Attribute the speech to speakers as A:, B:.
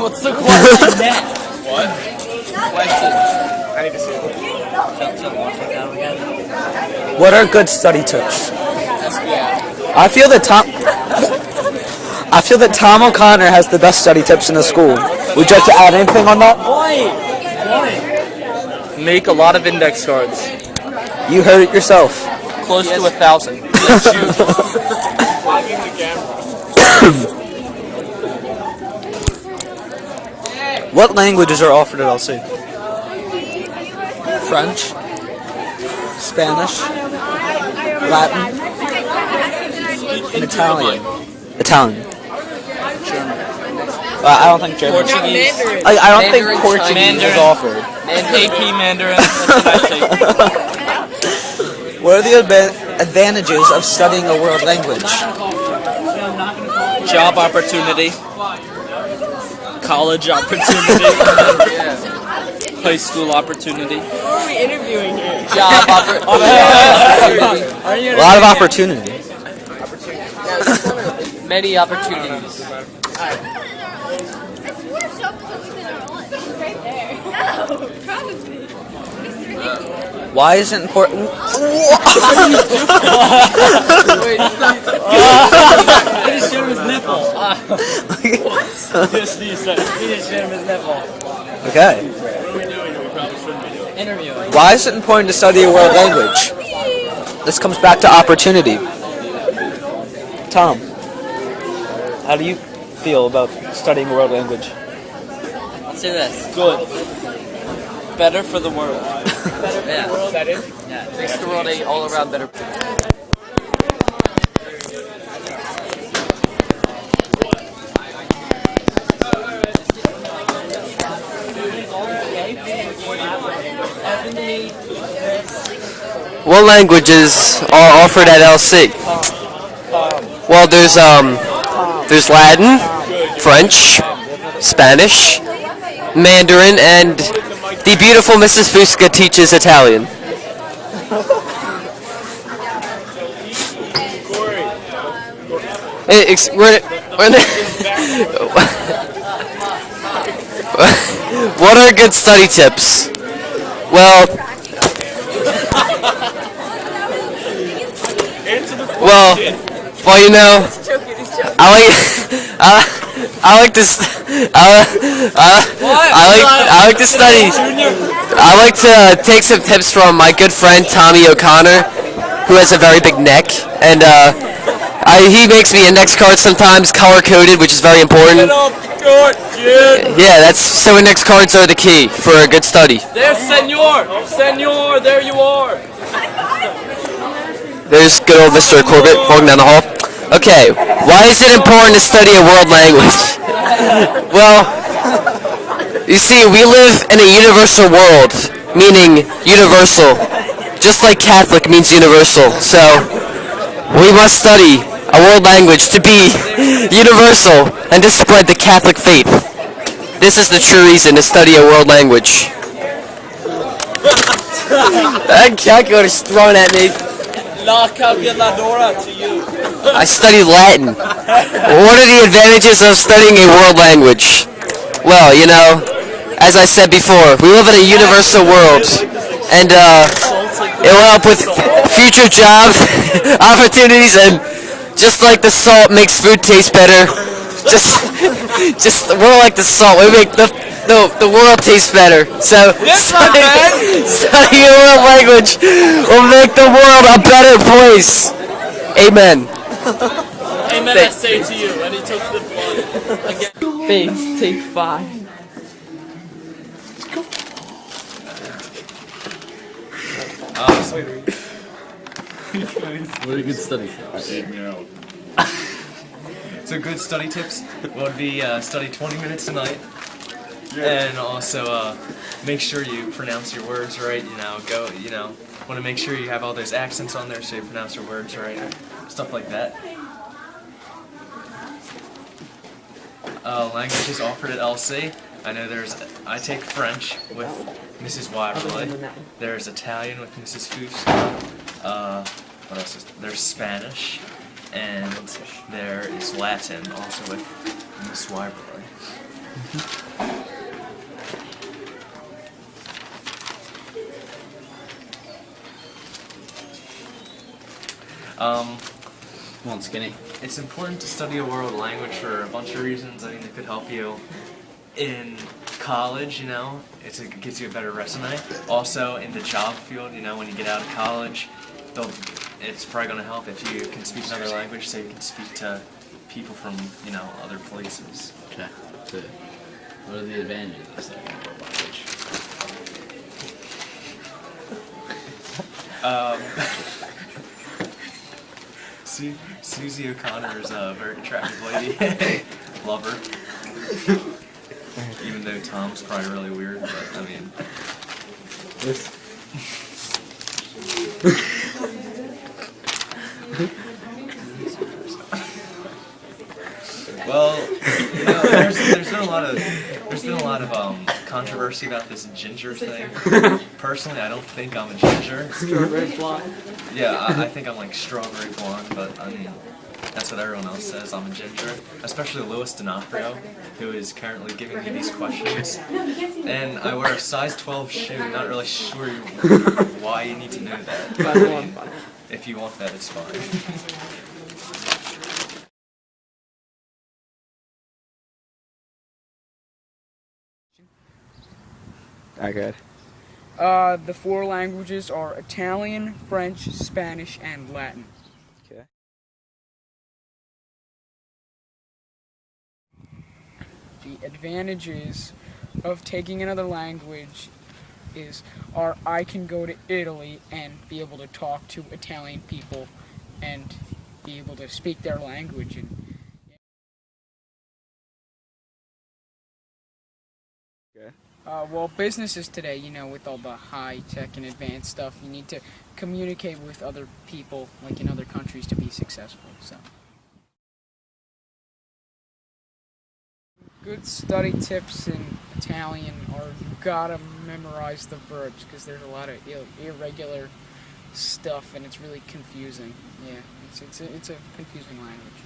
A: What's the question?
B: What?
A: Question.
B: I need to see it.
C: What are good study tips?
A: SBI.
C: I feel that Tom O'Connor has the best study tips in the school. Would you like to add anything on that?
A: Make a lot of index cards.
C: You heard it yourself.
A: Close to 1,000.
C: What languages are offered at LC?
A: French.
C: Spanish, Latin,
A: And Italian.
C: Italian. I don't think German.
A: Portuguese.
C: I don't think
A: Mandarin,
C: Portuguese
A: Mandarin.
C: is offered.
A: AP Mandarin. That's what I take.
C: What are the advantages of studying a world language?
A: Job opportunity. College opportunity. High school opportunity.
D: Who are we interviewing here?
A: Job opportunity.
C: A lot of opportunity.
A: Many opportunities.
C: Why is it important?
A: He just showed him his nipple. He just showed him his nipple.
C: Okay.
A: Interviewing.
C: Why is it important to study a world language? This comes back to opportunity. Tom, how do you feel about studying a world language?
A: I'll say this. Good. Better for the world. Yeah. Yeah. Makes the world a all around better.
E: What languages are offered at LC? Well, there's Latin, French, Spanish, Mandarin, and the beautiful Mrs. Fusca teaches Italian. What are good study tips? Well, you know, I like to study. I like to take some tips from my good friend Tommy O'Connor, who has a very big neck, and he makes me index cards sometimes color coded, which is very important. Yeah, so index cards are the key for a good study.
A: There's Senor! Senor, there you are!
E: There's good old Mr. Corbett walking down the hall. Okay, why is it important to study a world language? Well, you see, we live in a universal world, meaning universal, just like Catholic means universal. So, we must study a world language to be universal and to spread the Catholic faith. This is the true reason to study a world language. That calculator's thrown at me.
A: La calculadora to you.
E: I studied Latin. What are the advantages of studying a world language? Well, you know, as I said before, we live in a universal world, and it will help with future job opportunities, and just like the salt makes food taste better, we're like the salt. We make the world taste better. So studying a world language will make the world a better place. Amen.
A: Amen, I say to you. And he took the blood. Again. Base, take 5.
B: What are good study tips? So good study tips would be study 20 minutes a night, and also make sure you pronounce your words right. Want to make sure you have all those accents on there so you pronounce your words right, stuff like that. Languages offered at LC. I know I take French with Mrs. Wyberly. There's Italian with Mrs. Fusca. What else is there? There's Spanish, and there is Latin also with Miss Wyberly.
A: Come on, Skinny.
B: It's important to study a world language for a bunch of reasons. I mean, it could help you in college, you know, it gives you a better resume. Also, in the job field, you know, when you get out of college, it's probably going to help if you can speak another language, so you can speak to people from, you know, other places.
A: Okay. Good. What are the advantages of studying a world language?
B: Susie O'Connor is a very attractive lady. Love her. Even though Tom's probably really weird, but I mean. Well, you know, there's been a lot of controversy about this ginger thing. Personally, I don't think I'm a ginger.
D: Strawberry blonde.
B: Yeah, I think I'm like strawberry blonde, but I mean, that's what everyone else says. I'm a ginger, especially Louis D'Onofrio, who is currently giving me these questions. And I wear a size 12 shoe. Not really sure why you need to know that. I mean, if you want that, it's fine.
C: Okay.
D: The 4 languages are Italian, French, Spanish, and Latin.
C: Okay.
D: The advantages of taking another language are I can go to Italy and be able to talk to Italian people and be able to speak their language. Well, businesses today, you know, with all the high-tech and advanced stuff, you need to communicate with other people, like in other countries, to be successful. So, good study tips in Italian are you gotta memorize the verbs because there's a lot of irregular stuff and it's really confusing. Yeah, it's a confusing language.